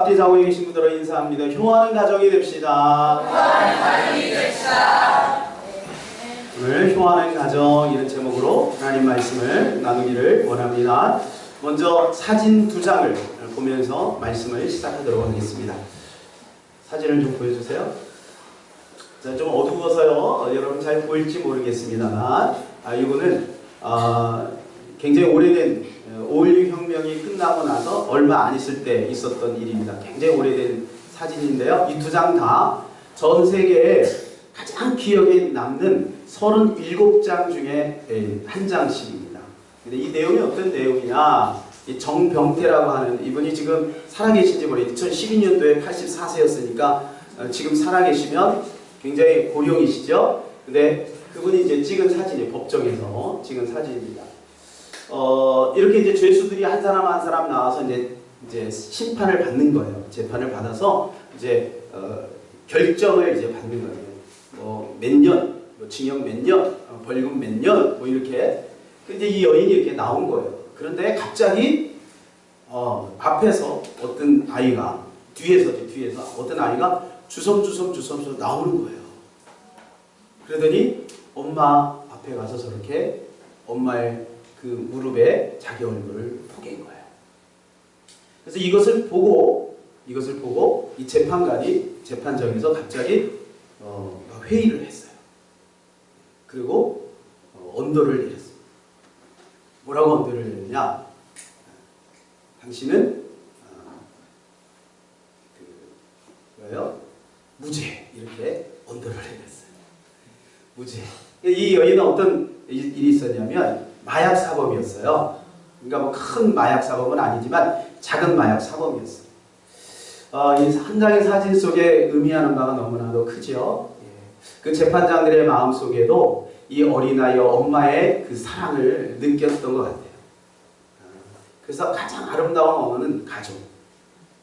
앞뒤 자고에 계신 분들을 인사합니다. 효하는 가정이 됩시다. 오늘 효하는 가정 이런 제목으로 하나님 말씀을 나누기를 원합니다. 먼저 사진 두 장을 보면서 말씀을 시작하도록 하겠습니다. 사진을 좀 보여주세요. 자, 좀 어두워서요. 여러분 잘 보일지 모르겠습니다만 이거는 굉장히 오래된 5.16 혁명이 끝나고 나서 얼마 안 있을 때 있었던 일입니다. 굉장히 오래된 사진인데요. 이 두 장 다 전 세계에 가장 기억에 남는 37장 중에 한 장씩입니다. 근데 이 내용이 어떤 내용이냐? 이 정병태라고 하는 이분이 지금 살아계신지 모르겠어요. 2012년도에 84세였으니까 지금 살아계시면 굉장히 고령이시죠. 근데 그분이 이제 찍은 사진이 법정에서 찍은 사진입니다. 이렇게 이제 죄수들이 한 사람 한 사람 나와서 이제 심판을 받는 거예요. 재판을 받아서 이제 결정을 이제 받는 거예요. 몇 년, 징역 몇 년, 벌금 몇 년, 이렇게. 근데 이 여인이 이렇게 나온 거예요. 그런데 갑자기 앞에서 어떤 아이가 뒤에서 어떤 아이가 주섬주섬 나오는 거예요. 그러더니 엄마 앞에 가서 저렇게 엄마의 그 무릎에 자기 얼굴을 포갠 거예요. 그래서 이것을 보고 이 재판관이 재판정에서 갑자기 회의를 했어요. 그리고 언도를 내렸어요. 뭐라고 언도를 내렸냐? 당신은 무죄, 이렇게 언도를 내렸어요. 무죄. 이 여인은 어떤 일이 있었냐면 마약 사범이었어요. 그러니까 뭐 큰 마약 사범은 아니지만 작은 마약 사범이었어요. 이 한 장의 사진 속에 의미하는 바가 너무나도 크죠. 그 재판장들의 마음 속에도 이 어린아이와 엄마의 그 사랑을 느꼈던 것 같아요. 그래서 가장 아름다운 언어는 가족,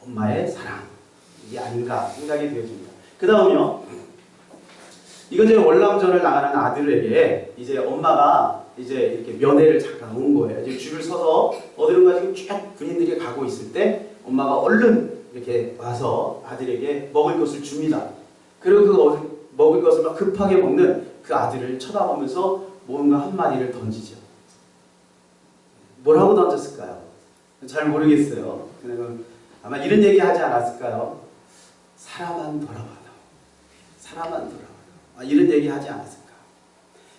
엄마의 사랑이 아닌가 생각이 되어집니다. 그 다음요. 이건 이제 월남전을 나가는 아들에게 이제 엄마가 이제 이렇게 면회를 잠깐 온 거예요. 이제 줄을 서서 어디론가 지금 쭉 군인들이 가고 있을 때 엄마가 얼른 이렇게 와서 아들에게 먹을 것을 줍니다. 그리고 그 먹을 것을 막 급하게 먹는 그 아들을 쳐다보면서 뭔가 한마디를 던지죠. 뭐라고 던졌을까요? 잘 모르겠어요. 아마 이런 얘기 하지 않았을까요? 사람만 돌아봐라. 사람만 돌아봐라. 이런 얘기 하지 않았을까?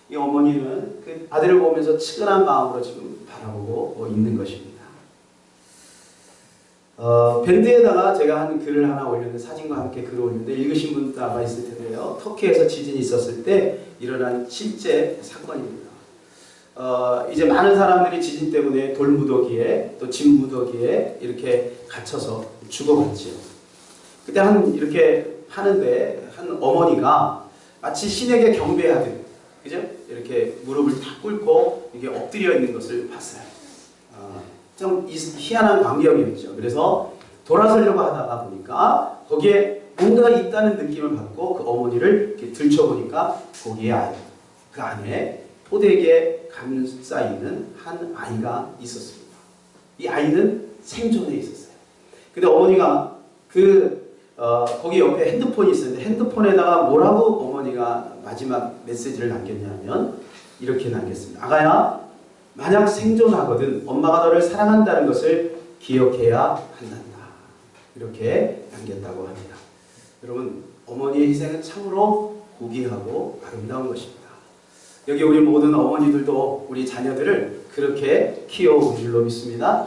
이 어머니는 그 아들을 보면서 측은한 마음으로 지금 바라보고 있는 것입니다. 밴드에다가 제가 한 글을 하나 올렸는데, 사진과 함께 글을 올렸는데 읽으신 분도 아마 있을 텐데요. 터키에서 지진이 있었을 때 일어난 실제 사건입니다. 이제 많은 사람들이 지진 때문에 돌무더기에 또 집무더기에 이렇게 갇혀서 죽어갔지요. 그때 이렇게 하는데 한 어머니가 마치 신에게 경배하듯, 그죠? 이렇게 무릎을 탁 꿇고 이게 엎드려 있는 것을 봤어요. 좀 희한한 광경이었죠. 그래서 돌아서려고 하다가 보니까 거기에 뭔가 있다는 느낌을 받고 그 어머니를 이렇게 들춰보니까 거기에 그 안에 포대기에 감싸 있는 한 아이가 있었습니다. 이 아이는 생존해 있었어요. 근데 어머니가 거기 옆에 핸드폰이 있었는데 핸드폰에다가 뭐라고 어머니가 마지막 메시지를 남겼냐면 이렇게 남겼습니다. 아가야, 만약 생존하거든 엄마가 너를 사랑한다는 것을 기억해야 한단다. 이렇게 남겼다고 합니다. 여러분, 어머니의 희생은 참으로 고귀하고 아름다운 것입니다. 여기 우리 모든 어머니들도 우리 자녀들을 그렇게 키워온 줄로 믿습니다.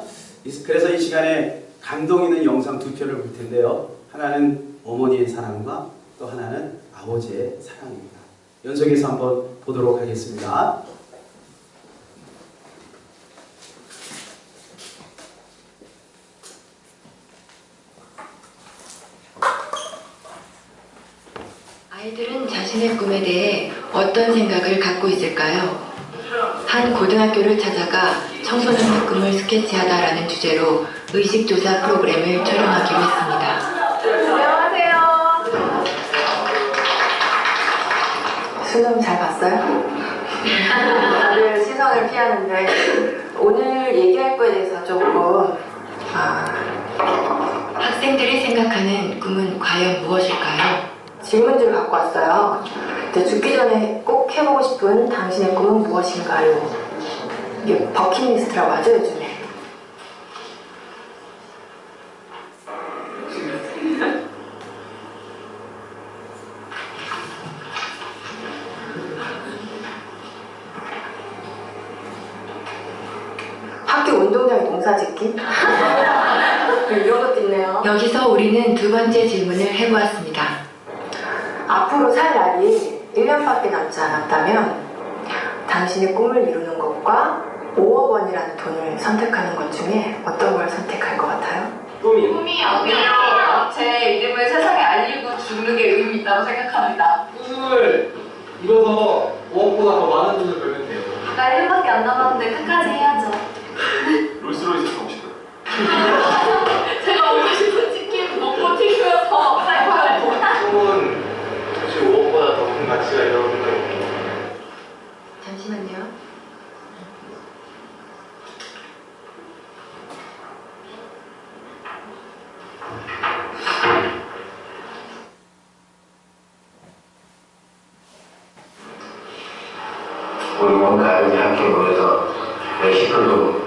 그래서 이 시간에 감동 있는 영상 두 편을 볼 텐데요. 하나는 어머니의 사랑과 또 하나는 아버지의 사랑입니다. 연속해서 한번 보도록 하겠습니다. 아이들은 자신의 꿈에 대해 어떤 생각을 갖고 있을까요? 한 고등학교를 찾아가 청소년의 꿈을 스케치하다라는 주제로 의식조사 프로그램을 촬영하기로 했습니다. 안녕하세요. 수능 잘 봤어요? 다들 시선을 피하는데 오늘 얘기할 거에 대해서 조금 학생들이 생각하는 꿈은 과연 무엇일까요? 질문지를 갖고 왔어요. 근데 죽기 전에 꼭 해보고 싶은 당신의 꿈은 무엇인가요? 이게 버킷리스트라고 하죠, 요즘에. 학교 운동장에 농사 짓기? 이런 것도 있네요. 여기서 우리는 두 번째 질문을 해보았습니다. 앞으로 살 날이 1년밖에 남지 않았다면 당신의 꿈을 이루는 것과 5억 원이라는 돈을 선택하는 것 중에 어떤 걸 선택할 것 같아요? 꿈이요. 제 이름을 세상에 알리고 죽는 게 의미 있다고 생각합니다. 꿈을 이뤄서 5억보다 더 많은 돈을 벌면 돼요. 나 1년밖에 안 남았는데 끝까지 해야죠. 롤스로이스 사고 싶어요. 제가 먹고 싶은 치킨 먹고 튀기면서 살 거예요. 꿈은 사실 5억보다 더 큰 가치가 있다고 생각해요. 잠시만요. 우리 온 가족이 함께 모여서 레시피도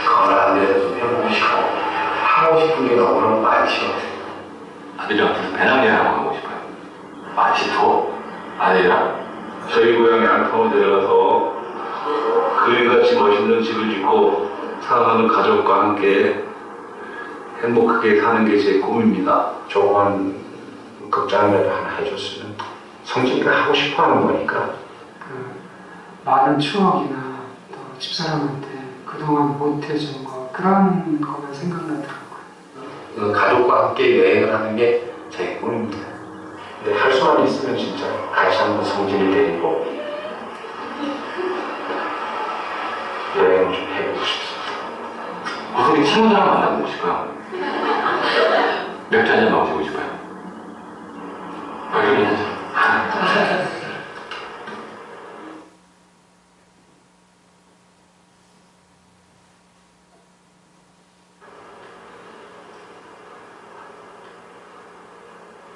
건강한 데서 좀 해보고 싶고 하고 싶은 게 너무너무 많죠. 아들이랑 배낭여행 가고 싶어요. 마치토 아들이랑 저희 고향 양평을 내려가서 그림같이 멋있는 집을 짓고 사랑하는 가족과 함께 행복하게 사는 게 제 꿈입니다. 조그만 극장이라도 하나 해줬으면 성진이가 하고 싶어하는 거니까. 많은 추억이나 또 집사람한테 그동안 못해준 거 그런 거만 생각나더라고요. 가족과 함께 여행을 하는 게 제 꿈입니다. 근데 할 수만 있으면 진짜 같이 한번 성진이 데리고 여행을 좀 해보고 싶습니다. 무슨 친구들랑 만나보고 싶어요. 맥주 한잔 마시고 싶어요. 여기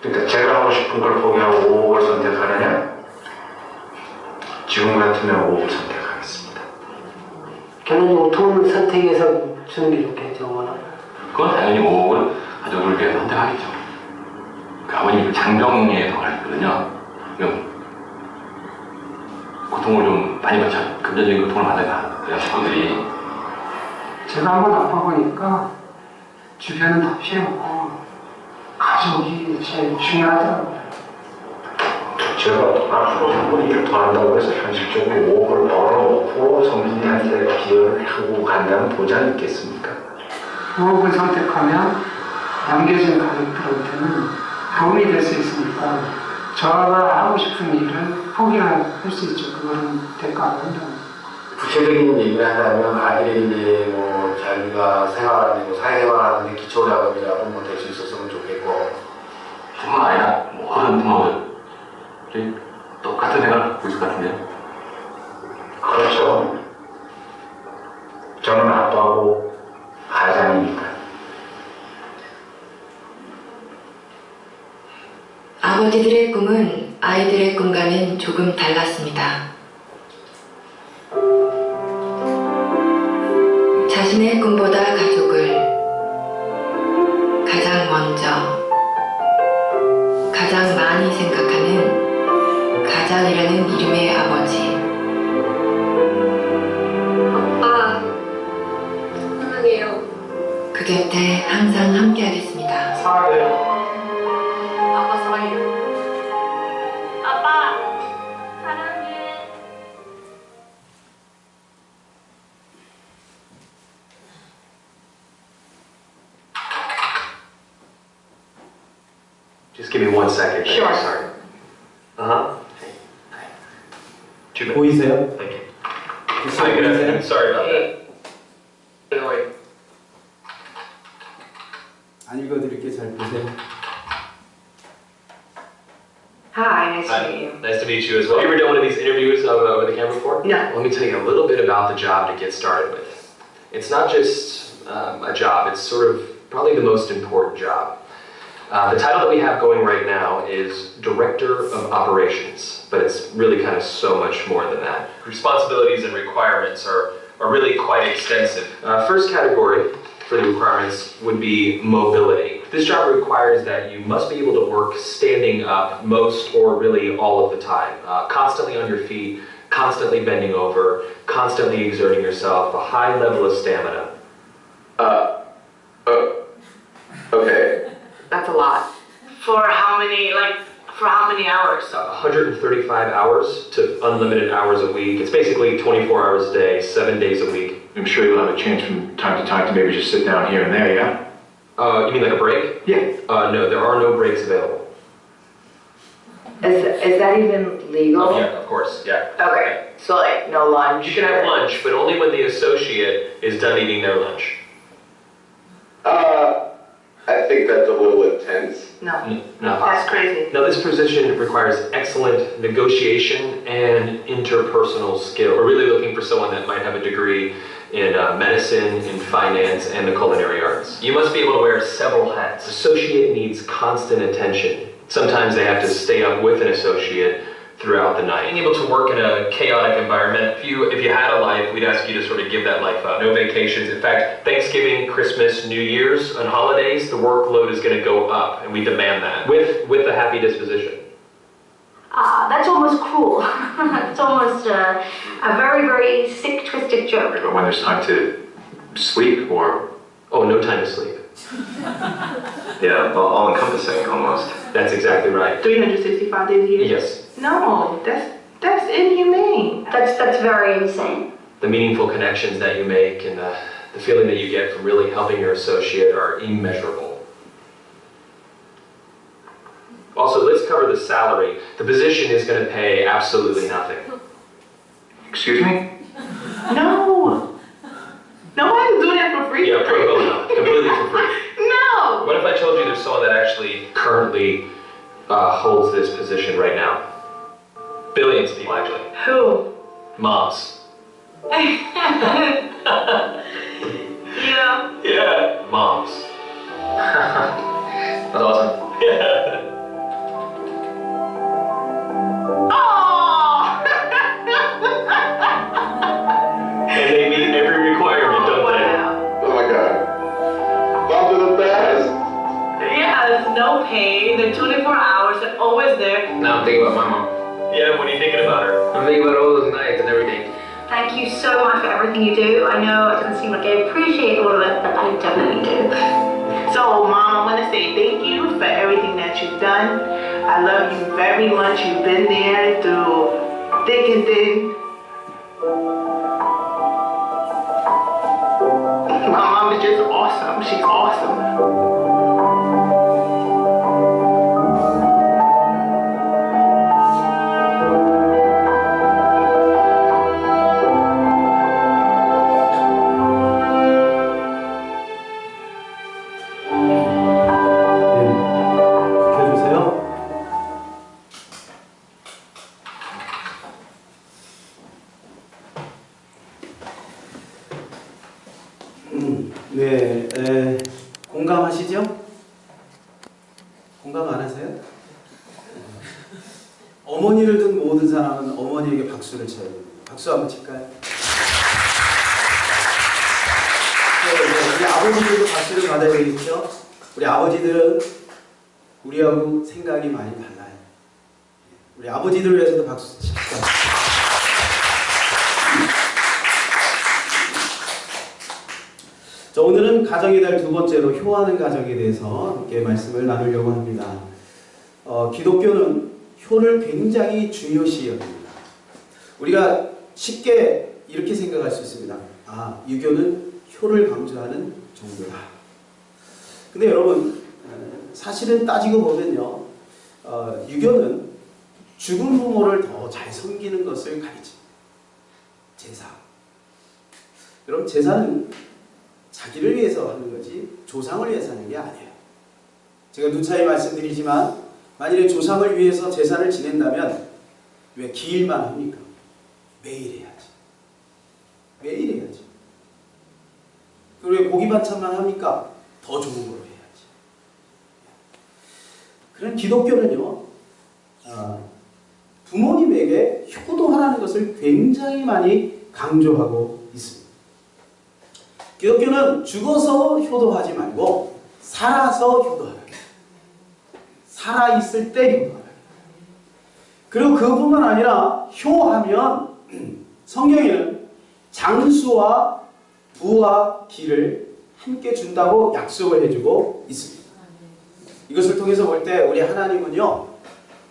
그러니까 제가 하고 싶은 걸 포기하고 5억을 선택하느냐? 지금 같으면 5억을 선택하겠습니다. 결혼이 돈을 선택해서 주는 게 좋겠죠. 그건 당연히 5억은 가족을 위해서 선택하겠죠. 그 아버님이 장병에 돌아가셨거든요. 고통을 좀 많이 받죠. 금전적인 고통을 받아요. 식구들이. 제가 한번 아파 보니까 주변은 다 피해먹고 가족이 제일 중요하더라고요. 제가 앞으로 한번 일을 더 한다고 해서 현실적으로 5억을 벌어놓고 성진이한테 기여를 하고 간다는 보장이 있겠습니까? 5억을 선택하면 남겨진 가족들한테는 도움이 될 수 있으니까 저가 하고 싶은 일을 포기할 수 있죠. 그거는 대가를 한다는. 구체적인 얘기를 하자면 아들이 이제 뭐 자기가 생활하는 뭐 사회생활하는데 기초자금이라도 뭐 될 수 있었으면 좋겠고 뿐만 아니라 모든 부모들이 똑같은 생각을 갖고 있을 것 같은데요. 그렇죠. 저는 아빠고 가장이니까. 아버지들의 꿈은 아이들의 꿈과는 조금 달랐습니다. 자신의 꿈보다 가족을 가장 먼저, 가장 많이 생각하는 가장이라는 이름의 아버지. 아빠, 사랑해요. 그 곁에 항상 함께하겠습니다. 사랑해요. 아빠 사랑해요. 아빠, 사랑해. Just give me 1 second. Sure. Sorry. Uh-huh. 2 minutes. 보이세요? Thank you. 글씨 보이세요? Sorry about that. Anyway. 안 읽어드릴게요. 잘 보세요. Hi, nice to Hi. meet you. Nice to meet you as well. Have you ever done one of these interviews with a camera before? No. Let me tell you a little bit about the job to get started with. It's not just a job, it's sort of probably the most important job. The title that we have going right now is Director of Operations, but it's really kind of so much more than that. Responsibilities and requirements are really quite extensive. First category for the requirements would be mobility. This job requires that you must be able to work standing up most or really all of the time, constantly on your feet, constantly bending over, constantly exerting yourself, a high level of stamina. Okay. That's a lot. For how many hours? 135 hours to unlimited hours a week. It's basically 24 hours a day, 7 days a week. I'm sure you'll have a chance from time to time to maybe just sit down here and there, yeah? You mean like a break? Yeah. No, there are no breaks available. Is that even legal? Yeah, of course, yeah. Okay, so like no lunch? You can have lunch, but only when the associate is done eating their lunch. I think that's a little intense. No, Not that's possible. crazy. Now, this position requires excellent negotiation and interpersonal skill. We're really looking for someone that might have a degree in medicine, in finance, and the culinary arts. You must be able to wear several hats. Associate needs constant attention. Sometimes they have to stay up with an associate throughout the night. Being able to work in a chaotic environment, if you had a life, we'd ask you to sort of give that life up. No vacations. In fact, Thanksgiving, Christmas, New Year's, and holidays, the workload is going to go up, and we demand that with a happy disposition. That's almost cruel. It's almost a very, very sick, twisted joke. But when there's time to sleep or... Oh, no time to sleep. Yeah, all-encompassing almost. That's exactly right. 365 days a year? Yes. No, that's inhumane. That's very insane. The meaningful connections that you make and the feeling that you get from really helping your associate are immeasurable. Also, let's cover the salary. The position is going to pay absolutely nothing. Excuse me? No. Nobody's doing that for free. Yeah, pro bono, completely for free. No. What if I told you there's someone that actually currently holds this position right now? Billions of people, actually. Who? Moms. Yeah. Yeah, moms. That's awesome. Yeah. Oh! And they meet every requirement, don't they? Wow. Oh my god. Moms are the best. Yeah, there's no pay. They're 24 hours. They're always there. Now I'm thinking about my mom. Yeah, what are you thinking about her? I'm thinking about all those nights and everything. Thank you so much for everything you do. I know it doesn't seem like I appreciate all of it, but I definitely do. So, Mom, I want to say thank you for everything that you've done. I love you very much. You've been there through thick and thin. My mom is just awesome. She's awesome. 네, 공감하시죠? 공감 안 하세요? 어머니를 둔 모든 사람은 어머니에게 박수를 쳐야 됩니다. 박수 한번 칠까요? 네, 우리 아버지들도 박수를 받아야 되겠죠? 우리 아버지들은 우리하고 생각이 많이 달라요. 우리 아버지들을 위해서도 박수 칩시다. 자, 오늘은 가정의 달 두 번째로 효하는 가정에 대해서 함께 말씀을 나누려고 합니다. 기독교는 효를 굉장히 중요시 여깁니다. 우리가 쉽게 이렇게 생각할 수 있습니다. 아, 유교는 효를 강조하는 종교다. 근데 여러분, 사실은 따지고 보면요, 유교는 죽은 부모를 더 잘 섬기는 것을 가르칩니다. 제사. 여러분, 제사는 자기를 위해서 하는 거지 조상을 위해서 하는 게 아니에요. 제가 누차히 말씀드리지만 만일에 조상을 위해서 제사를 지낸다면 왜 기일만 합니까? 매일 해야지. 매일 해야지. 그리고 왜 고기 반찬만 합니까? 더 좋은 걸로 해야지. 그런 기독교는요, 부모님에게 효도하라는 것을 굉장히 많이 강조하고 있습니다. 기독교는 죽어서 효도하지 말고 살아서 효도하라. 살아있을 때 효도하라. 그리고 그뿐만 아니라 효하면 성경에는 장수와 부와 기를 함께 준다고 약속을 해주고 있습니다. 이것을 통해서 볼 때 우리 하나님은요,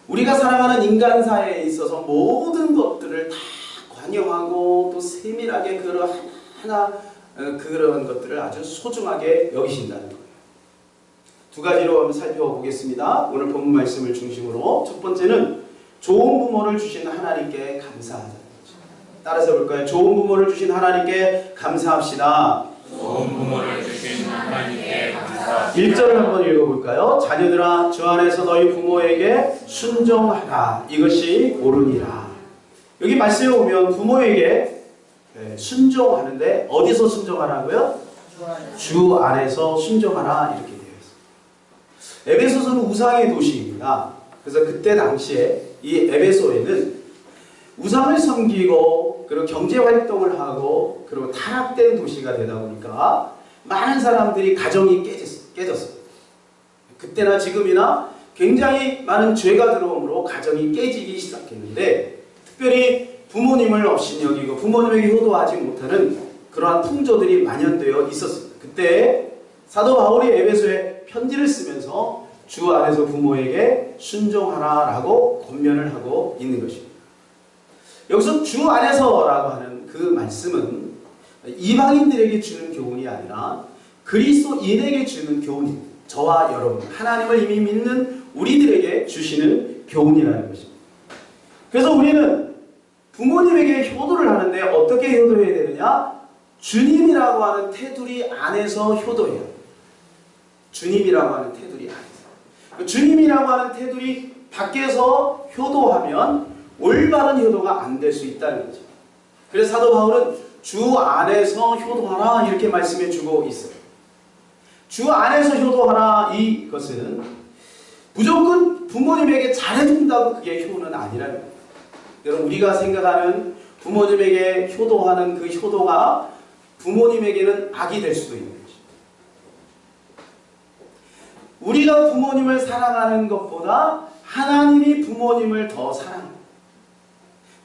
우리가 살아가는 인간사회에 있어서 모든 것들을 다 관여하고 또 세밀하게 그런 하나 그런 것들을 아주 소중하게 여기신다는 거예요. 두 가지로 한번 살펴보겠습니다. 오늘 본문 말씀을 중심으로 첫 번째는 좋은 부모를 주신 하나님께 감사하자는 거죠. 따라서 볼까요? 좋은 부모를 주신 하나님께 감사합시다. 좋은 부모를 주신 하나님께 감사합니다. 1절을 한번 읽어볼까요? 자녀들아 주 안에서 너희 부모에게 순종하라. 이것이 옳으니라. 여기 말씀에 보면 부모에게 순종하는데 어디서 순종하라고요? 주 안에서 순종하라 이렇게 되어 있습니다. 에베소서는 우상의 도시입니다. 그래서 그때 당시에 이 에베소에는 우상을 섬기고 그리고 경제활동을 하고 그리고 타락된 도시가 되다 보니까 많은 사람들이 가정이 깨졌어요. 그때나 지금이나 굉장히 많은 죄가 들어오므로 가정이 깨지기 시작했는데 특별히 부모님을 업신여기고 부모님에게 효도하지 못하는 그러한 풍조들이 만연되어 있었습니다. 그때 사도 바울이 에베소에 편지를 쓰면서 주 안에서 부모에게 순종하라라고 권면을 하고 있는 것입니다. 여기서 주 안에서라고 하는 그 말씀은 이방인들에게 주는 교훈이 아니라 그리스도인에게 주는 교훈입니다. 저와 여러분, 하나님을 이미 믿는 우리들에게 주시는 교훈이라는 것입니다. 그래서 우리는 부모님에게 효도를 하는데 어떻게 효도해야 되느냐? 주님이라고 하는 테두리 안에서 효도해야 돼요. 주님이라고 하는 테두리 안에서. 주님이라고 하는 테두리 밖에서 효도하면 올바른 효도가 안 될 수 있다는 거죠. 그래서 사도 바울은 주 안에서 효도하라 이렇게 말씀해 주고 있어요. 주 안에서 효도하라 이것은 무조건 부모님에게 잘해준다고 그게 효는 아니라는 거예요. 여러분 우리가 생각하는 부모님에게 효도하는 그 효도가 부모님에게는 악이 될 수도 있는 거죠. 우리가 부모님을 사랑하는 것보다 하나님이 부모님을 더 사랑합니다.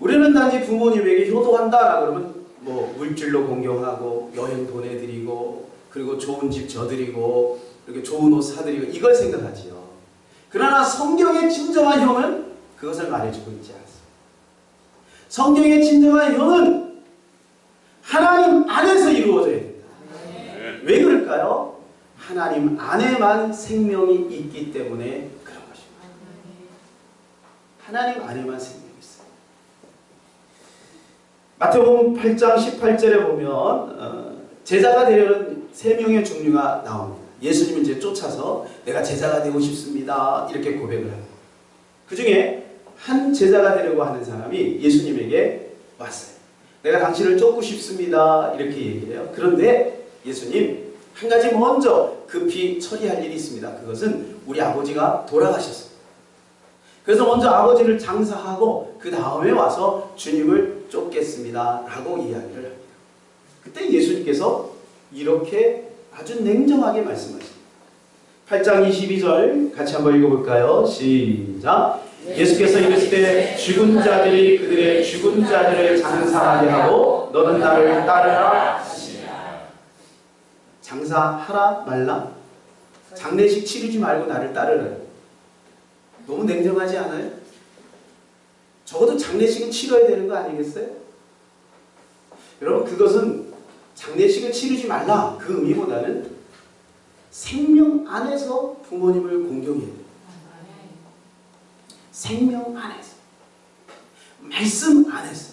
우리는 단지 부모님에게 효도한다라 그러면 뭐 물질로 공경하고 여행 보내드리고 그리고 좋은 집 져드리고 그리고 좋은 옷 사드리고 이걸 생각하지요. 그러나 성경의 진정한 효는 그것을 말해주고 있지 않습니다. 성경의 진정한 효는 하나님 안에서 이루어져야 된다. 왜 그럴까요? 하나님 안에만 생명이 있기 때문에 그런 것입니다. 하나님 안에만 생명이 있어요. 마태복음 8장 18절에 보면 제자가 되려는 3명의 종류가 나옵니다. 예수님을 이제 쫓아서 내가 제자가 되고 싶습니다. 이렇게 고백을 합니다. 그 중에 한 제자가 되려고 하는 사람이 예수님에게 왔어요. 내가 당신을 쫓고 싶습니다. 이렇게 얘기해요. 그런데 예수님 한 가지 먼저 급히 처리할 일이 있습니다. 그것은 우리 아버지가 돌아가셨습니다. 그래서 먼저 아버지를 장사하고 그 다음에 와서 주님을 쫓겠습니다. 라고 이야기를 합니다. 그때 예수님께서 이렇게 아주 냉정하게 말씀하십니다. 8장 22절 같이 한번 읽어볼까요? 시작! 예수께서 이르시되 죽은 자들이 그들의 죽은 자들을 장사하게 하고 너는 나를 따르라. 장사하라 말라? 장례식 치르지 말고 나를 따르라. 너무 냉정하지 않아요? 적어도 장례식은 치러야 되는 거 아니겠어요? 여러분 그것은 장례식을 치르지 말라 그 의미보다는 생명 안에서 부모님을 공경해야 돼요. 생명 안에서 말씀 안에서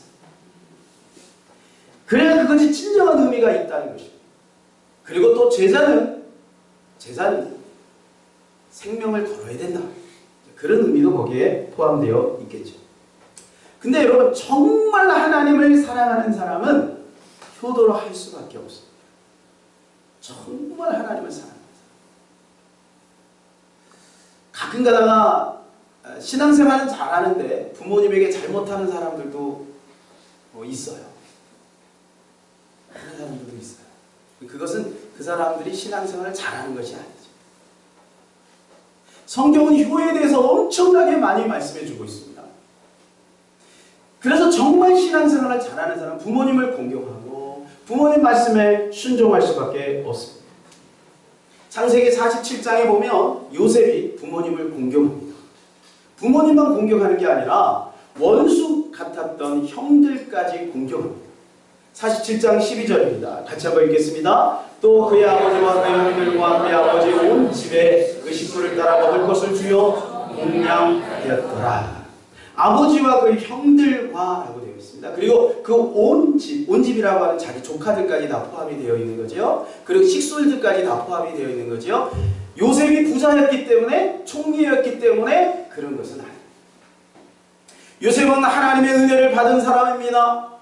그래야 그것이 진정한 의미가 있다는 것입니다. 그리고 또 제자는 생명을 걸어야 된다. 그런 의미도 거기에 포함되어 있겠죠. 근데 여러분 정말 하나님을 사랑하는 사람은 효도를 할 수밖에 없습니다. 정말 하나님을 사랑합니다. 가끔 가다가 신앙생활은 잘하는데 부모님에게 잘못하는 사람들도 있어요. 그런 사람들도 있어요. 그것은 그 사람들이 신앙생활을 잘하는 것이 아니죠. 성경은 효에 대해서 엄청나게 많이 말씀해주고 있습니다. 그래서 정말 신앙생활을 잘하는 사람은 부모님을 공경하고 부모님 말씀에 순종할 수밖에 없습니다. 창세기 47장에 보면 요셉이 부모님을 공경합니다. 부모님만 공경하는 게 아니라 원수 같았던 형들까지 공경합니다. 47장 12절입니다. 같이 한번 읽겠습니다. 또 그의 아버지와 그의 형들과 그의 아버지 온 집에 그 식구를 따라 먹을 것을 주여 공양하였더라. 아버지와 그 형들과 라고 되어 있습니다. 그리고 그 온 집이라고 하는 자기 조카들까지 다 포함이 되어 있는 거죠. 그리고 식솔들까지 다 포함이 되어 있는 거죠. 요셉이 부자였기 때문에, 총리였기 때문에 그런 것은 아닙니다. 요셉은 하나님의 은혜를 받은 사람입니다.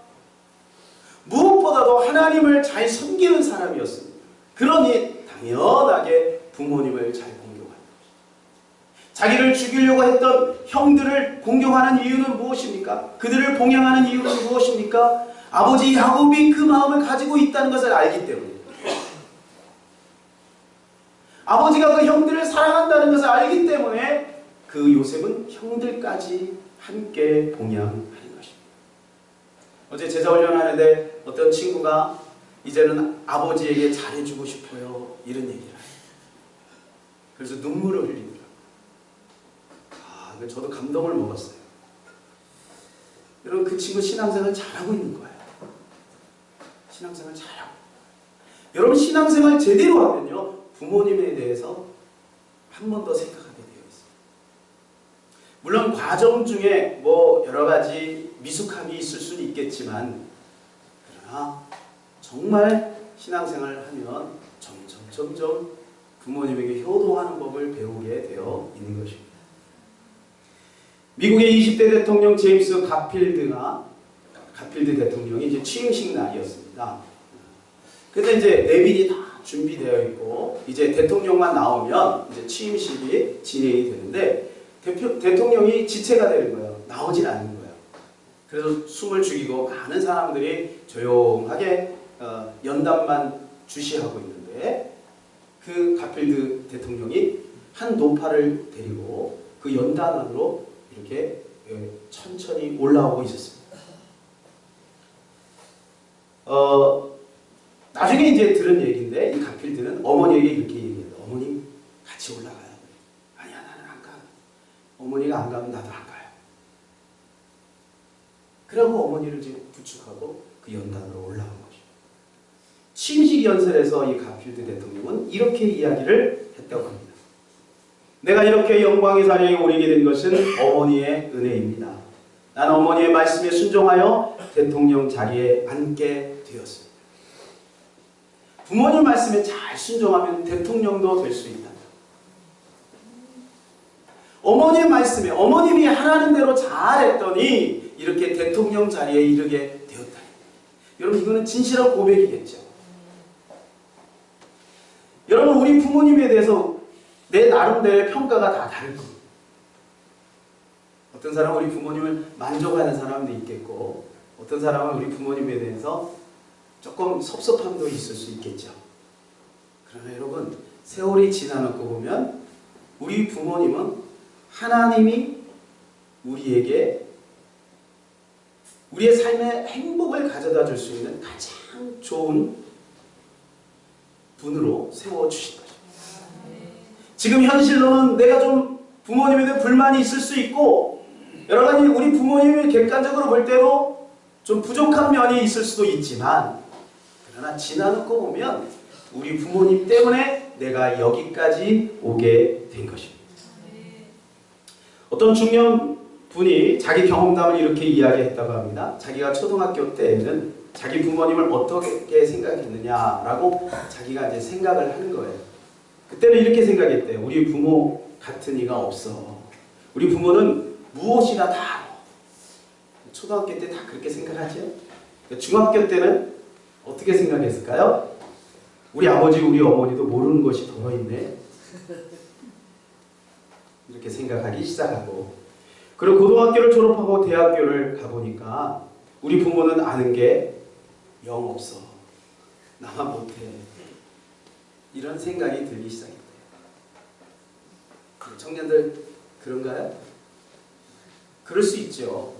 무엇보다도 하나님을 잘 섬기는 사람이었습니다. 그러니 당연하게 부모님을 잘 공경합니다. 자기를 죽이려고 했던 형들을 공경하는 이유는 무엇입니까? 그들을 봉양하는 이유는 무엇입니까? 아버지 야곱이 그 마음을 가지고 있다는 것을 알기 때문에, 아버지가 그 형들을 사랑한다는 것을 알기 때문에 그 요셉은 형들까지 함께 봉양하는 것입니다. 어제 제자훈련하는데 어떤 친구가 이제는 아버지에게 잘해주고 싶어요, 이런 얘기를 해요. 그래서 눈물을 흘리더라고요. 저도 감동을 먹었어요. 여러분, 그 친구 신앙생활 잘하고 있는 거예요. 신앙생활 잘하고. 여러분, 신앙생활 제대로 하면요, 부모님에 대해서 한 번 더 생각하게 되어 있어요. 물론 과정 중에 뭐 여러 가지 미숙함이 있을 수는 있겠지만, 그러나 정말 신앙생활을 하면 점점 부모님에게 효도하는 법을 배우게 되어 있는 것입니다. 미국의 20대 대통령 제임스 가필드 대통령이 이제 취임식 날이었습니다. 그때 이제 내빈이 다 준비되어 있고 이제 대통령만 나오면 이제 취임식이 진행이 되는데 대통령이 지체가 되는 거예요. 나오질 않는 거예요. 그래서 숨을 죽이고 많은 사람들이 조용하게 연단만 주시하고 있는데 그 가필드 대통령이 한 노파를 데리고 그 연단 안으로 이렇게 천천히 올라오고 있었습니다. 나중에 이제 들은 얘기인데 이 가필드는 어머니에게 이렇게 얘기해요. 어머니 같이 올라가요. 아니야, 나는 안 가. 어머니가 안 가면 나도 안 가요. 그러고 어머니를 지금 부축하고 그 연단으로 올라온 거죠. 취임식 연설에서 이 가필드 대통령은 이렇게 이야기를 했다고 합니다. 내가 이렇게 영광의 자리에 오르게 된 것은 어머니의 은혜입니다. 나는 어머니의 말씀에 순종하여 대통령 자리에 앉게 되었습니다. 부모님 말씀에 잘 순종하면 대통령도 될 수 있다. 어머니의 말씀에 어머님이 하라는 대로 잘했더니 이렇게 대통령 자리에 이르게 되었다. 여러분, 이거는 진실한 고백이겠죠. 여러분, 우리 부모님에 대해서 내 나름대로의 평가가 다 다를 겁니다. 어떤 사람은 우리 부모님을 만족하는 사람도 있겠고 어떤 사람은 우리 부모님에 대해서 조금 섭섭함도 있을 수 있겠죠. 그러나 여러분, 세월이 지나놓고 보면 우리 부모님은 하나님이 우리에게 우리의 삶의 행복을 가져다 줄 수 있는 가장 좋은 분으로 세워주신 거죠. 지금 현실로는 내가 좀 부모님에 대한 불만이 있을 수 있고 여러 가지 우리 부모님이 객관적으로 볼 때도 좀 부족한 면이 있을 수도 있지만, 그러나 지나놓고 보면 우리 부모님 때문에 내가 여기까지 오게 된 것입니다. 어떤 중년 분이 자기 경험담을 이렇게 이야기했다고 합니다. 자기가 초등학교 때에는 자기 부모님을 어떻게 생각했느냐라고 자기가 이제 생각을 하는 거예요. 그때는 이렇게 생각했대요. 우리 부모 같은 이가 없어. 우리 부모는 무엇이나 다 알아. 초등학교 때 다 그렇게 생각하죠? 중학교 때는 어떻게 생각했을까요? 우리 아버지, 우리 어머니도 모르는 것이 더 있네. 이렇게 생각하기 시작하고, 그리고 고등학교를 졸업하고 대학교를 가보니까 우리 부모는 아는 게 영 없어. 나만 못해. 이런 생각이 들기 시작했대요. 청년들 그런가요? 그럴 수 있죠.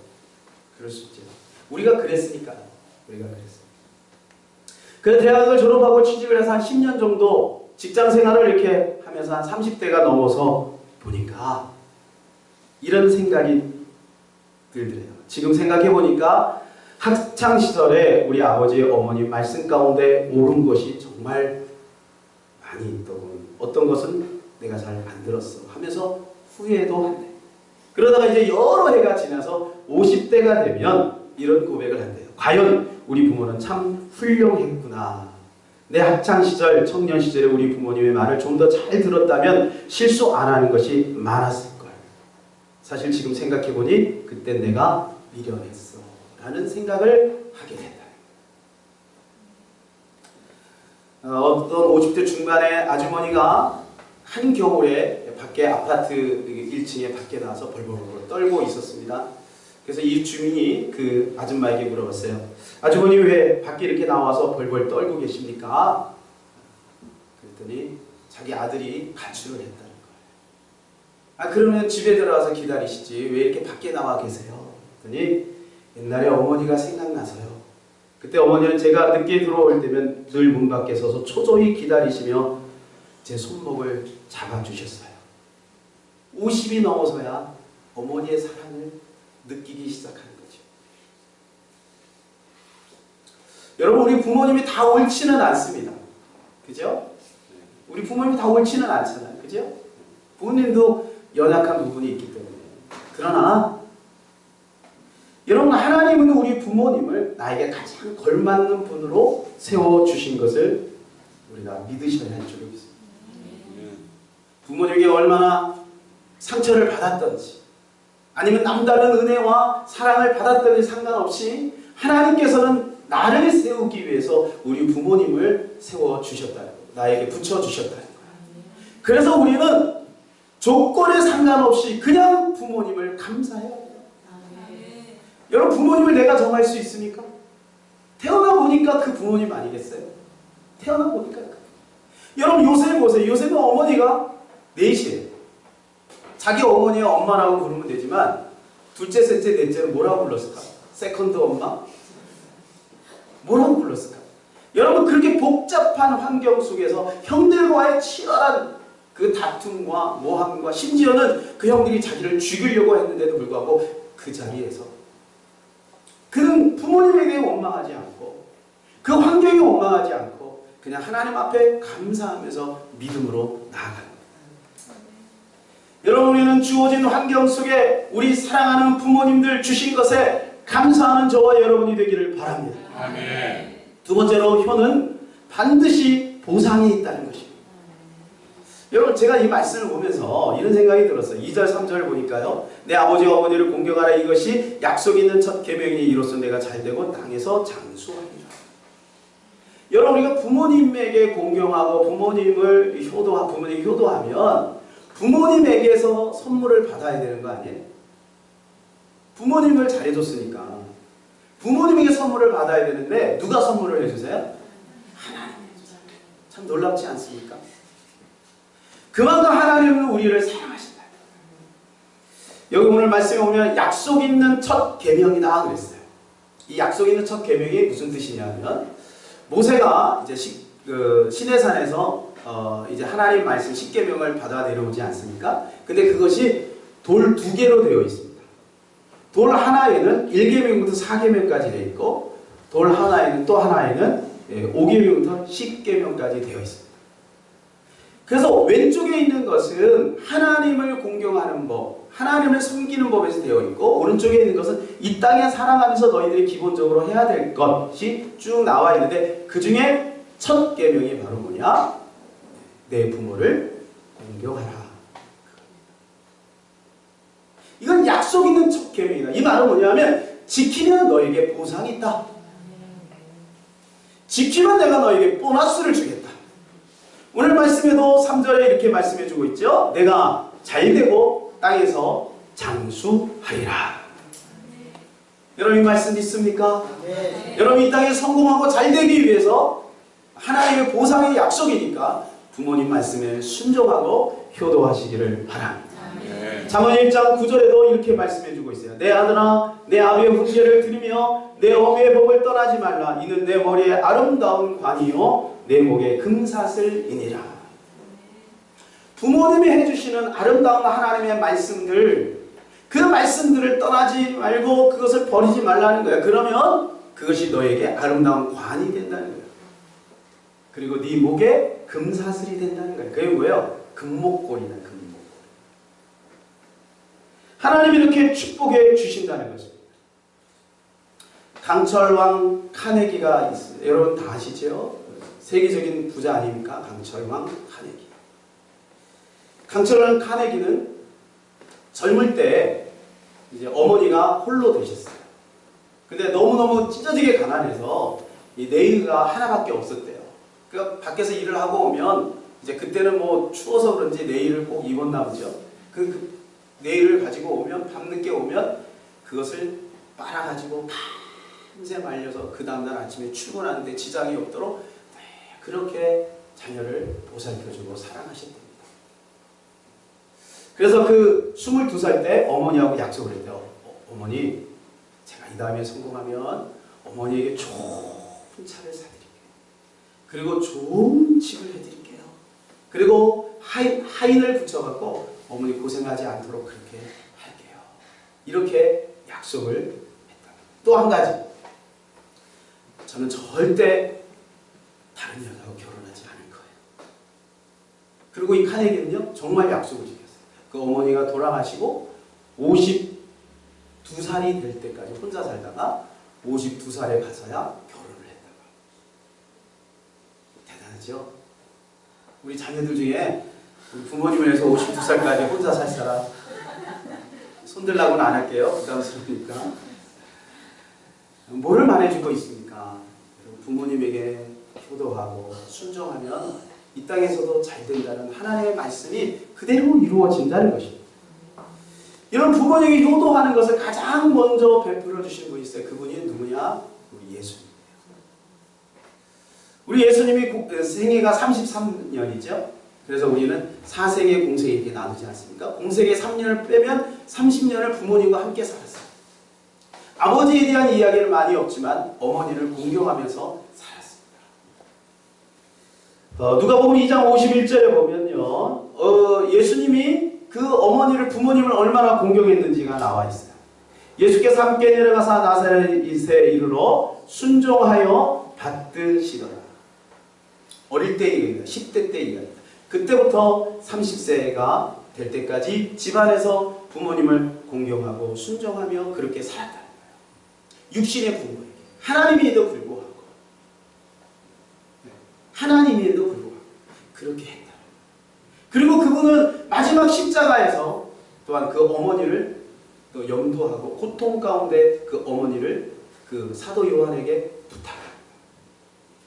그럴 수 있죠. 우리가 그랬으니까요. 우리가 그랬어요. 그래서 대학을 졸업하고 취직을 해서 한 10년 정도 직장 생활을 이렇게 하면서 한 30대가 넘어서 보니까 이런 생각이 들더래요. 지금 생각해 보니까 학창 시절에 우리 아버지 어머니 말씀 가운데 옳은 것이 정말 많이 있더군. 어떤 것은 내가 잘 안 들었어 하면서 후회도 한대. 그러다가 이제 여러 해가 지나서 50대가 되면 이런 고백을 한대요. 과연 우리 부모는 참 훌륭했구나. 내 학창시절, 청년시절에 우리 부모님의 말을 좀 더 잘 들었다면 실수 안 하는 것이 많았을걸. 사실 지금 생각해보니 그때 내가 미련했어 라는 생각을 하게 된다. 어떤 50대 중반의 아주머니가 한겨울에 밖에 아파트 1층에 밖에 나와서 벌벌 떨고 있었습니다. 그래서 이 주민이 그 아줌마에게 물어봤어요. 아주머니 왜 밖에 이렇게 나와서 벌벌 떨고 계십니까? 그랬더니 자기 아들이 가출을 했다는 거예요. 그러면 집에 들어와서 기다리시지 왜 이렇게 밖에 나와 계세요? 그랬더니 옛날에 어머니가 생각나서요. 그때 어머니는 제가 늦게 들어올 때면 늘 문 밖에 서서 초조히 기다리시며 제 손목을 잡아주셨어요. 50이 넘어서야 어머니의 사랑을 느끼기 시작하는 거죠. 여러분, 우리 부모님이 다 옳지는 않습니다. 그죠? 우리 부모님이 다 옳지는 않잖아요. 그죠? 부모님도 연약한 부분이 있기 때문에. 그러나 여러분, 하나님은 우리 부모님을 나에게 가장 걸맞는 분으로 세워주신 것을 우리가 믿으셔야 할 줄을 믿습니다. 부모님에게 얼마나 상처를 받았던지 아니면 남다른 은혜와 사랑을 받았던지 상관없이 하나님께서는 나를 세우기 위해서 우리 부모님을 세워주셨다는 거예요. 나에게 붙여주셨다는 거예요. 그래서 우리는 조건에 상관없이 그냥 부모님을 감사해야 돼요. 여러분, 부모님을 내가 정할 수 있습니까? 태어나 보니까 그 부모님 아니겠어요? 태어나 보니까 여러분, 요셉 보세요. 요셉은 어머니가 넷이에요. 자기 어머니의 엄마라고 부르면 되지만 둘째, 셋째, 넷째는 뭐라고 불렀을까? 세컨드 엄마? 뭐라고 불렀을까? 여러분, 그렇게 복잡한 환경 속에서 형들과의 치열한 그 다툼과 모함과 심지어는 그 형들이 자기를 죽이려고 했는데도 불구하고 그 자리에서 그는 부모님에게 원망하지 않고 그 환경에 원망하지 않고 그냥 하나님 앞에 감사하면서 믿음으로 나아가는 거예요. 여러분, 우리는 주어진 환경 속에 우리 사랑하는 부모님들 주신 것에 감사하는 저와 여러분이 되기를 바랍니다. 아멘. 두 번째로, 효는 반드시 보상이 있다는 것입니다. 여러분, 제가 이 말씀을 보면서 이런 생각이 들었어요. 2절, 3절을 보니까요. 내 아버지 어머니를 공경하라. 이것이 약속 있는 첫 계명이니 이로써 내가 잘되고 땅에서 장수하리라. 여러분, 우리가 부모님에게 공경하고 부모님을 효도하면 부모님에게서 선물을 받아야 되는 거 아니에요? 부모님을 잘해줬으니까 부모님에게 선물을 받아야 되는데 누가 선물을 해주세요? 하나님이 해주세요. 참 놀랍지 않습니까? 그만큼 하나님은 우리를 사랑하신다. 여기 오늘 말씀에 보면 약속 있는 첫 계명이다 그랬어요. 이 약속 있는 첫 계명이 무슨 뜻이냐면 모세가 이제 시내산에서 이제 하나님 말씀 10계명을 받아 내려오지 않습니까? 근데 그것이 돌 2개로 되어 있습니다. 돌 하나에는 1계명부터 4계명까지 되어 있고 돌 하나에는 또 하나에는 5계명부터 10계명까지 되어 있습니다. 그래서 왼쪽에 있는 것은 하나님을 공경하는 법, 하나님을 섬기는 법에서 되어 있고 오른쪽에 있는 것은 이 땅에 살아가면서 너희들이 기본적으로 해야 될 것이 쭉 나와 있는데 그 중에 첫 계명이 바로 뭐냐? 내 부모를 공경하라. 이건 약속 있는 첫 계명이다. 이 말은 뭐냐면 지키면 너에게 보상이 있다. 지키면 내가 너에게 보너스를 주겠다. 오늘 말씀에도 3절에 이렇게 말씀해주고 있죠. 내가 잘되고 땅에서 장수하리라. 여러분 이 말씀 믿습니까? 네. 여러분 이 땅에 성공하고 잘되기 위해서 하나님의 보상의 약속이니까 부모님 말씀에 순종하고 효도하시기를 바랍니다. 잠언 1장 9절에도 이렇게 말씀해주고 있어요. 내 아들아 내 아비의 훈계를 들으며 내 어미의 법을 떠나지 말라. 이는 내 머리에 아름다운 관이요 내 목에 금사슬이니라. 부모님이 해주시는 아름다운 하나님의 말씀들, 그 말씀들을 떠나지 말고 그것을 버리지 말라는 거야. 그러면 그것이 너에게 아름다운 관이 된다는 거야. 그리고 네 목에 금사슬이 된다는 거야. 그게 뭐예요? 금목걸이다. 금목걸이. 하나님이 이렇게 축복해 주신다는 것입니다. 강철왕 카네기가 있어요. 여러분 다 아시죠? 세계적인 부자 아닙니까? 강철왕 카네기. 강철왕 카네기는 젊을 때 이제 어머니가 홀로 되셨어요. 근데 너무너무 찢어지게 가난해서 이 네일가 하나밖에 없었대요. 그러니까 밖에서 일을 하고 오면 이제 그때는 뭐 추워서 그런지 네일을 꼭 입었나 보죠. 그 네일을 가지고 오면 밤늦게 오면 그것을 빨아가지고 밤새 말려서 그 다음날 아침에 출근하는데 지장이 없도록 그렇게 자녀를 보살펴주고 사랑하셨답니다. 그래서 그 22살 때 어머니하고 약속을 했대요. 어머니, 제가 이 다음에 성공하면 어머니에게 좋은 차를 사드릴게요. 그리고 좋은 집을 해드릴게요. 그리고 하인을 붙여갖고 어머니 고생하지 않도록 그렇게 할게요. 이렇게 약속을 했다. 또 한 가지, 저는 절대 다른 여자하고 결혼하지 않을 거예요. 그리고 이 카네기는요 정말 약속을 지켰어요. 그 어머니가 돌아가시고 52살이 될 때까지 혼자 살다가 52살에 가서야 결혼을 했다고. 대단하죠? 우리 자녀들 중에 우리 부모님을 해서 52살까지 혼자 살 사람 손들라고는 안 할게요. 부담스러우니까. 뭐를 말해주고 있습니까? 부모님에게 효도하고 순종하면 이 땅에서도 잘 된다는 하나님의 말씀이 그대로 이루어진다는 것입니다. 이런 부모님에게 효도하는 것을 가장 먼저 베풀어 주신 분이 있어요. 그분이 누구냐? 우리 예수님이에요. 우리 예수님이 생애가 33년이죠. 그래서 우리는 4생의 공생에 이렇게 나누지 않습니까? 공생의 3년을 빼면 30년을 부모님과 함께 살았어요. 아버지에 대한 이야기는 많이 없지만 어머니를 공경하면서 살았습니다. 누가복음 2장 51절에 보면요, 예수님이 그 어머니를, 부모님을 얼마나 공경했는지가 나와 있어요. 예수께서 함께 내려가사 나사렛에 이르러 순종하여 받드시더라. 어릴 때 얘기입니다. 10대 때 얘기입니다. 그때부터 30세가 될 때까지 집안에서 부모님을 공경하고 순종하며 그렇게 살았다는 거예요. 육신의 부모에게. 하나님에도 불구하고. 하나님에도 불구하고 그렇게 했다. 그리고 그분은 마지막 십자가에서 또한 그 어머니를 또 염도하고 고통 가운데 그 어머니를 그 사도 요한에게 부탁합니다.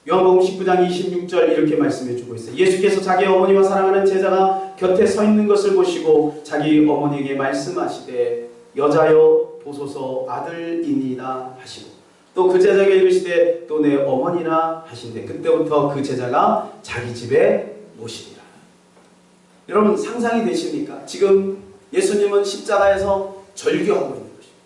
요한복음 19장 26절 이렇게 말씀해 주고 있어요. 예수께서 자기 어머니와 사랑하는 제자가 곁에 서 있는 것을 보시고 자기 어머니에게 말씀하시되 여자여 보소서 아들이니이다 하시고 또 그 제자에게 이르시되 또 내 어머니라 하신대 그때부터 그 제자가 자기 집에 모시니라. 여러분 상상이 되십니까? 지금 예수님은 십자가에서 절규하고 있는 것입니다.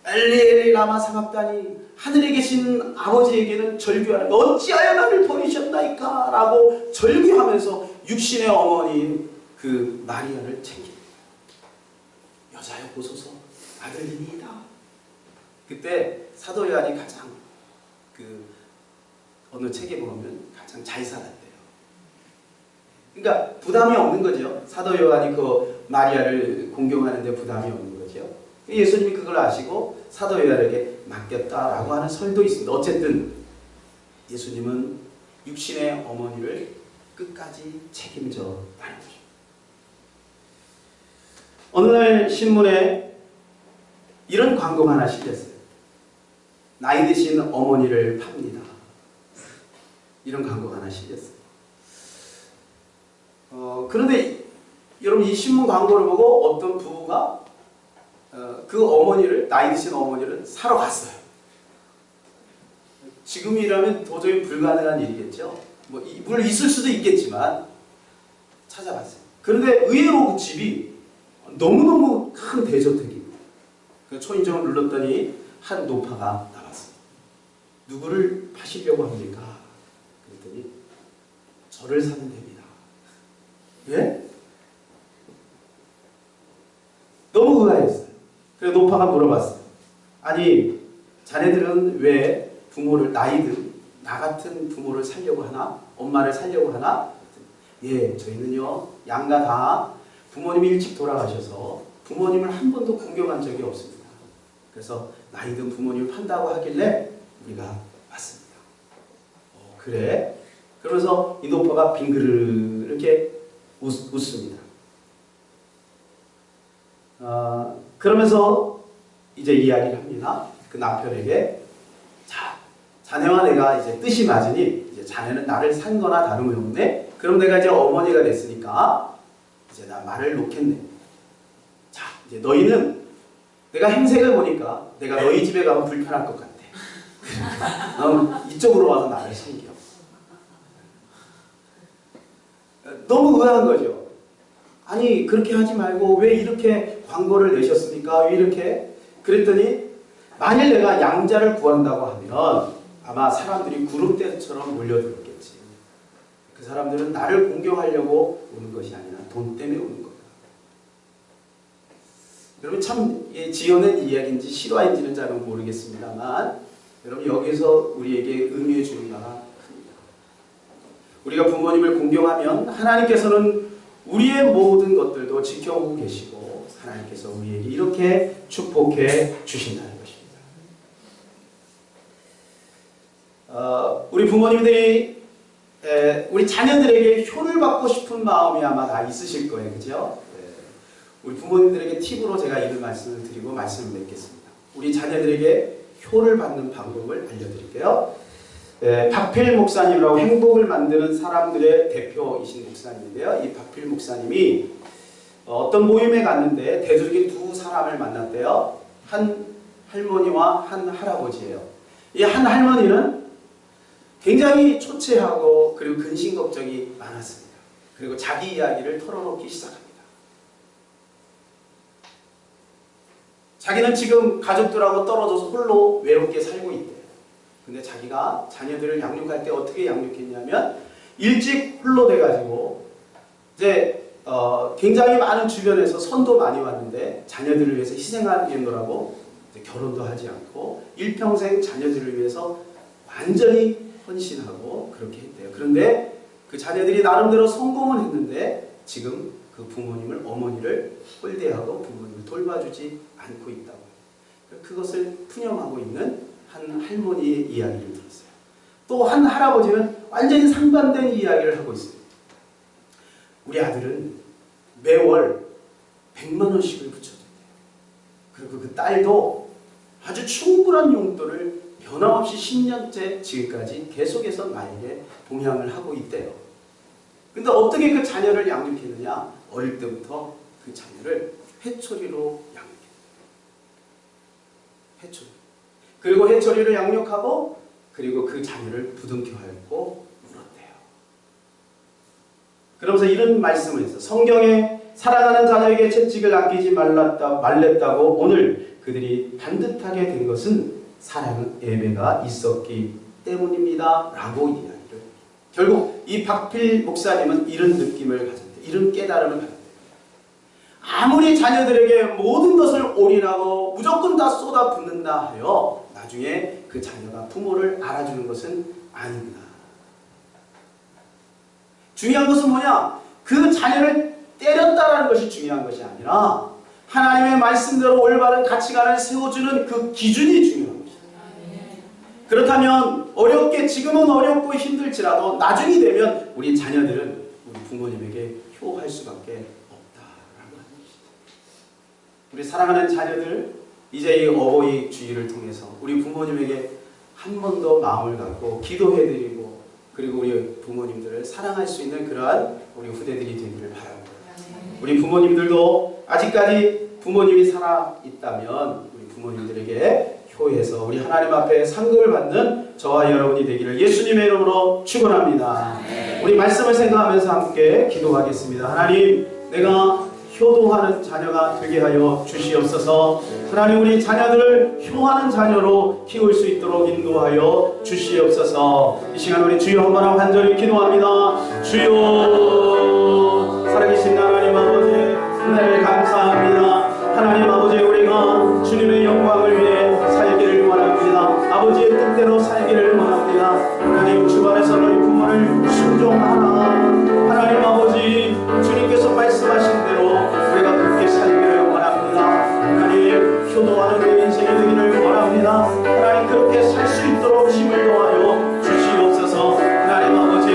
엘리 엘리 라마 사박다니, 하늘에 계신 아버지에게는 절규하는, 어찌하여 나를 버리셨나이까 라고 절규하면서 육신의 어머니인 그 마리아를 챙깁니다. 여자여 보소서 아들이니이다. 그때 사도 요한이 가장 어느 책에 보면 가장 잘 살았대요. 그러니까 부담이 없는 거죠. 사도 요한이 그 마리아를 공경하는데 부담이 없는 거죠. 예수님이 그걸 아시고 사도 요한에게 맡겼다라고 하는 설도 있습니다. 어쨌든 예수님은 육신의 어머니를 끝까지 책임져 나는 거죠. 어느 날 신문에 이런 광고가 하나 실렸어요. 나이 드신 어머니를 팝니다. 이런 광고가 하나 실렸어요. 그런데 여러분 이 신문 광고를 보고 어떤 부부가 그 어머니를, 나이 드신 어머니를 사러 갔어요. 지금이라면 도저히 불가능한 일이겠죠. 물론 있을 수도 있겠지만 찾아봤어요. 그런데 의외로 그 집이 너무너무 큰 대저택입니다. 초인종을 눌렀더니 한 노파가 나왔어요. 누구를 파시려고 합니까? 그랬더니 저를 사면 됩니다. 예? 너무 의아했어요. 그래서 노파가 물어봤어요. 아니, 자네들은 왜 부모를, 나이든 나 같은 부모를 살려고 하나? 엄마를 살려고 하나? 예, 저희는요, 양가 다 부모님이 일찍 돌아가셔서 부모님을 한 번도 공경한 적이 없습니다. 그래서 나이든 부모님을 판다고 하길래 우리가 왔습니다. 그래? 그러면서 이 노파가 빙그르 이렇게 웃습니다. 그러면서 이제 이야기를 합니다. 그 남편에게, 자, 자네와 내가 이제 뜻이 맞으니 이제 자네는 나를 산 거나 다름없네. 그럼 내가 이제 어머니가 됐으니까 이제 나 말을 놓겠네. 자, 이제 너희는 내가 행색을 보니까 내가 너희 집에 가면 불편할 것 같아. 이쪽으로 와서 나를 섬겨. 너무 의아한 거죠. 아니, 그렇게 하지 말고 왜 이렇게 광고를 내셨습니까? 왜 이렇게? 그랬더니 만일 내가 양자를 구한다고 하면 아마 사람들이 구름대처럼 몰려들었겠지. 그 사람들은 나를 공경하려고 오는 것이 아니라 돈 때문에 오는 거다. 여러분 참 지어낸 이야기인지 실화인지는 잘은 모르겠습니다만 여러분 여기서 우리에게 의미해 주는 바가 큽니다. 우리가 부모님을 공경하면 하나님께서는 우리의 모든 것들도 지켜보고 계시고 하나님께서 우리에게 이렇게 축복해 주신다는 것입니다. 우리 부모님들이 우리 자녀들에게 효를 받고 싶은 마음이 아마 다 있으실 거예요. 그죠? 우리 부모님들에게 팁으로 제가 이런 말씀을 드리고 말씀을 맺겠습니다. 우리 자녀들에게 효를 받는 방법을 알려드릴게요. 박필 목사님이라고 행복을 만드는 사람들의 대표이신 목사님인데요. 이 박필 목사님이 어떤 모임에 갔는데 대조적인 두 사람을 만났대요. 한 할머니와 한 할아버지예요. 이 한 할머니는 굉장히 초췌하고 그리고 근심 걱정이 많았습니다. 그리고 자기 이야기를 털어놓기 시작합니다. 자기는 지금 가족들하고 떨어져서 홀로 외롭게 살고 있대요. 근데 자기가 자녀들을 양육할 때 어떻게 양육했냐면 일찍 홀로 돼가지고 이제 굉장히 많은 주변에서 선도 많이 왔는데 자녀들을 위해서 희생하겠노라고 결혼도 하지 않고 일평생 자녀들을 위해서 완전히 헌신하고 그렇게 했대요. 그런데 그 자녀들이 나름대로 성공은 했는데 지금 그 부모님을, 어머니를 홀대하고 부모님을 돌봐주지 않고 있다고. 그것을 푸념하고 있는 한 할머니의 이야기를 들었어요. 또 한 할아버지는 완전히 상반된 이야기를 하고 있어요. 우리 아들은 매월 100만 원씩을 붙여준대요. 그리고 그 딸도 아주 충분한 용돈을 변함없이 10년째 지금까지 계속해서 나에게 봉양을 하고 있대요. 근데 어떻게 그 자녀를 양육했느냐? 어릴 때부터 그 자녀를 회초리로 양육했대요. 회초리. 그리고 해초리를 양육하고 그리고 그 자녀를 부둥켜 안고 울었대요. 그러면서 이런 말씀을 했어. 성경에 사랑하는 자녀에게 채찍을 아끼지 말랬다고 오늘 그들이 반듯하게 된 것은 사랑 예배가 있었기 때문입니다. 라고 이야기를. 결국 이 박필 목사님은 이런 느낌을 가졌대요. 이런 깨달음을 가졌대요. 아무리 자녀들에게 모든 것을 올인하고 무조건 다 쏟아붓는다 하여 나중에 그 자녀가 부모를 알아주는 것은 아닙니다. 중요한 것은 뭐냐? 그 자녀를 때렸다라는 것이 중요한 것이 아니라 하나님의 말씀대로 올바른 가치관을 세워주는 그 기준이 중요한 것입니다. 그렇다면 어렵게 지금은 어렵고 힘들지라도 나중이 되면 우리 자녀들은 우리 부모님에게 효할 수밖에 없다라는 것입니다. 우리 사랑하는 자녀들, 이제 이 어버이 주일을 통해서 우리 부모님에게 한 번 더 마음을 갖고 기도해드리고 그리고 우리 부모님들을 사랑할 수 있는 그러한 우리 후대들이 되기를 바랍니다. 우리 부모님들도 아직까지 부모님이 살아 있다면 우리 부모님들에게 효에서 우리 하나님 앞에 상급을 받는 저와 여러분이 되기를 예수님의 이름으로 축원합니다. 우리 말씀을 생각하면서 함께 기도하겠습니다. 하나님, 내가 효도하는 자녀가 되게 하여 주시옵소서. 하나님, 우리 자녀들을 효하는 자녀로 키울 수 있도록 인도하여 주시옵소서. 이 시간 우리 주여 한번 간절히 기도합니다. 주여, 살아계신 하나님 아버지, 은혜를 감사합니다. 하나님 아버지, 우리가 주님의 영광을 위해 살기를 원합니다. 아버지의 뜻대로 살기를 원합니다. 하나님, 주변에서 너희 부모를 순종하라. 하나님 아버지, 주님께서 말씀하신 대로 우리가 그렇게 살기를 원합니다. 하나님, 효도하는 우리 인생이 되기를 원합니다. 하나님, 그렇게 살 수 있도록 힘을 더하여 주시옵소서. 하나님 아버지,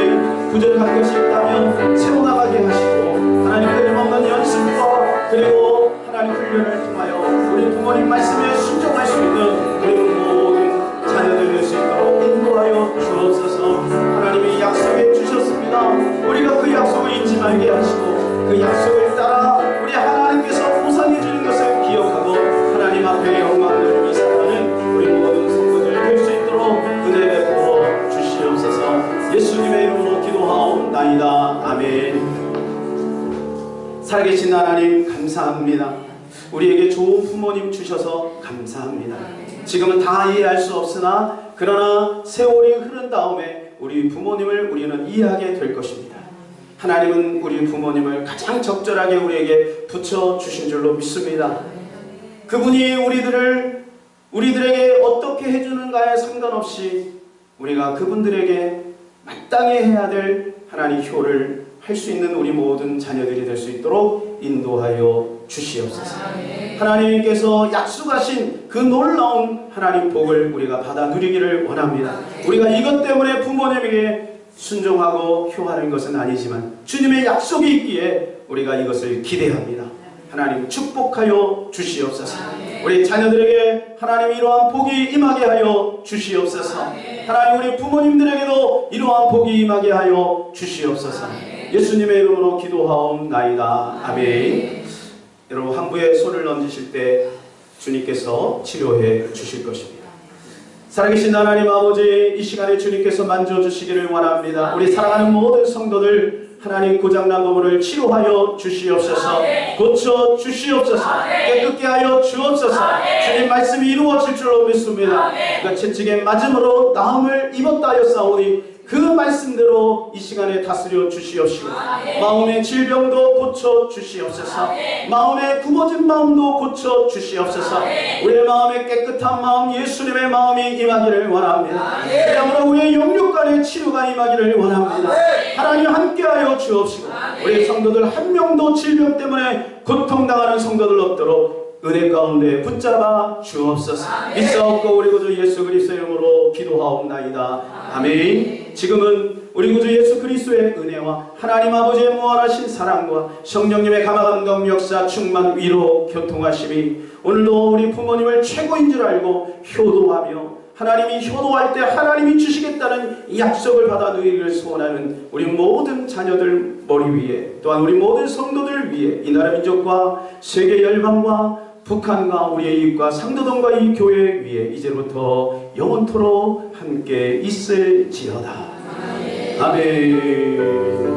부족한 것이 있다면 채워나가게 하시고, 하나님, 끊임없는 연습과 그리고 하나님 훈련을 통하여 우리 부모님 말씀에 순종할 수 있는 우리 모든 자녀들 될 수 있도록 인도하여 주옵소서. 하나님이 약속해 주셨습니다. 우리가 그 약속을 잊지 말게 하시고 그 약속을 따라 우리 하나님께서 보상해 주는 것을 기억하고 하나님 앞에 영광을 위해 살아가는 우리 모든 성도들 될 수 있도록 은혜 베풀어 주시옵소서. 예수님의 이름으로 기도하옵나이다. 아멘. 살아계신 하나님, 감사합니다. 우리에게 좋은 부모님 주셔서 감사합니다. 지금은 다 이해할 수 없으나 그러나 세월이 흐른 다음에 우리 부모님을 우리는 이해하게 될 것입니다. 하나님은 우리 부모님을 가장 적절하게 우리에게 붙여주신 줄로 믿습니다. 그분이 우리들에게 어떻게 해주는가에 상관없이 우리가 그분들에게 마땅히 해야 될 하나님 효를 할 수 있는 우리 모든 자녀들이 될 수 있도록 인도하여 주시옵소서. 하나님께서 약속하신 그 놀라운 하나님 복을 우리가 받아 누리기를 원합니다. 우리가 이것 때문에 부모님에게 순종하고 효하는 것은 아니지만 주님의 약속이 있기에 우리가 이것을 기대합니다. 하나님, 축복하여 주시옵소서. 우리 자녀들에게 하나님 이러한 복이 임하게 하여 주시옵소서. 하나님, 우리 부모님들에게도 이러한 복이 임하게 하여 주시옵소서. 예수님의 이름으로 기도하옵나이다. 아멘. 여러분, 항부에 손을 얹으실 때 주님께서 치료해 주실 것입니다. 살아계신 하나님 아버지, 이 시간에 주님께서 만져주시기를 원합니다. 우리 사랑하는 모든 성도들, 하나님 고장난 부분을 치료하여 주시옵소서. 고쳐 주시옵소서. 깨끗게 하여 주옵소서. 주님 말씀이 이루어질 줄로 믿습니다. 그 채찍에 맞음으로 나음을 입었다 하였사오니 그 말씀대로 이 시간에 다스려 주시옵시고 마음의 질병도 고쳐 주시옵소서. 마음의 굽어진 마음도 고쳐 주시옵소서. 우리의 마음에 깨끗한 마음, 예수님의 마음이 임하기를 원합니다. 그야말로 우리의 영육간의 치료가 임하기를 원합니다. 하나님 함께하여 주옵시고 우리 성도들 한 명도 질병 때문에 고통당하는 성도들 없도록 은혜 가운데 붙잡아 주옵소서. 믿사옵고 우리 구주 예수 그리스도의 이름으로 기도하옵나이다. 아멘. 지금은 우리 구주 예수 그리스도의 은혜와 하나님 아버지의 무한하신 사랑과 성령님의 감화감동 역사 충만 위로 교통하심이 오늘도 우리 부모님을 최고인 줄 알고 효도하며 하나님이 효도할 때 하나님이 주시겠다는 약속을 받아 누리기를 소원하는 우리 모든 자녀들 머리 위에 또한 우리 모든 성도들 위에 이 나라 민족과 세계 열방과 북한과 우리의 이웃과 상도동과 이 교회 위에 이제부터 영원토록 함께 있을지어다. 아멘.